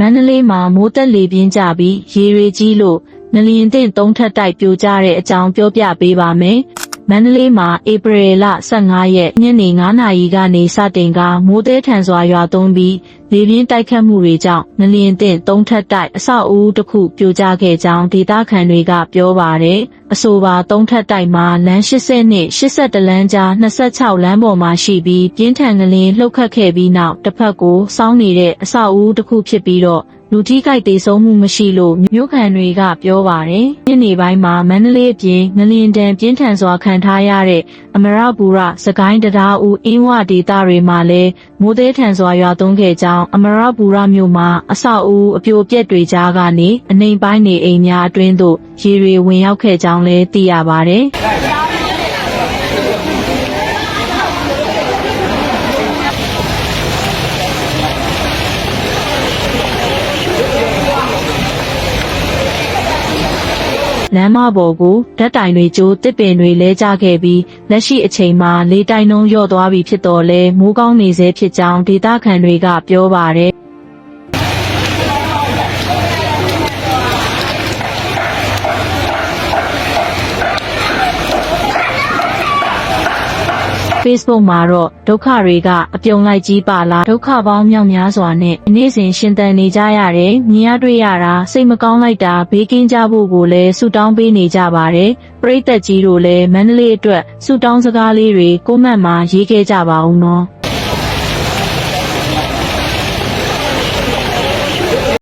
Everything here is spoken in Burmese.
မန္တလေးမှာမိုးတက်လေပြင်းကြပြီးရေတွေကြီးလို့ငလျင်သင့်3ထပ်တိုက်ပြိုကျတဲ့အကြောင်းပြောပြပေးပါမယ်။မန္တလေးမှာဧပြီလ15ရက်ညနေ9နာရီကနေစတင်ကမိုးသေးထန်စွာရွာသွန်းပြီးလေပြင်းတိုက်ခတ်မှုတွေကြောင့်ငလျင်သင့်3ထပ်တိုက်အဆောက်အဦတစ်ခုပြိုကျခဲ့ကြောင်းဒေသခံတွေကပြောပါတယ်။အဆိုပါ3ထပ်တိုက်မှာလမ်း80နဲ့81လမ်းကြား26လမ်းပေါ်မှာရှိပြီးပြင်းထန်ငလျင်လှုပ်ခတ်ခဲ့ပြီးနောက်တစ်ဖက်ကိုစောင်းနေတဲ့အဆောက်အဦတစ်ခုဖြစ်ပြီးတော့လူကြီးကိုက်တေဆုံးမှုမရှိလို့မြို့ခံတွေကပြောပါတယ်။ညနေပိုင်းမှာမန္တလေးအပြင်ငလျင်တန်ပြင်းထန်စွာခံထားရတဲ့အမရပူရစကိုင်းတရားဦးအင်းဝဒေသတွေမှာလည်းမိုးသေးထန်စွာရွာသွန်းခဲ့ကြောင်းအမရပူရမြို့မှာအဆောက်အဦအပြိုအပျက်တွေကြားကနေအနိမ့်ပိုင်းနေအိမ်များအတွင်းသို့ရေတွေဝင်ရောက်ခဲ့ကြောင်းလည်းသိရပါတယ်။လမ်းမပေါ်ကိုဓာတ်တိုင်တွေကျိုးတစ်ပင်တွေလဲကျခဲ့ပြီးလက်ရှိအချိန်မှာလေတိုင်နှုန်းလျော့သွားပြီဖြစ်တော့လဲမိုးကောင်းနေစေဖြစ်ကြောင်းဒေသခံတွေကပြောပါတယ်Facebook မှာတော့ဒုက္ခတွေကအပြုံလိုက်ကြီးပါလားဒုက္ခပေါင်းမြောက်များစွာနဲ့နေ့စဉ်ရှင်သန်နေကြရတယ်မြင်ရတွေ့ရတာစိတ်မကောင်းလိုက်တာဘေးကင်းကြဖို့ကိုလည်းဆုတောင်းပေးနေကြပါတယ်ပရိသတ်ကြီးတို့လည်းမန္တလေးအတွက်ဆုတောင်းစကားလေးတွေကိုမန့်မှာရေးခဲ့ကြပါဦးနော်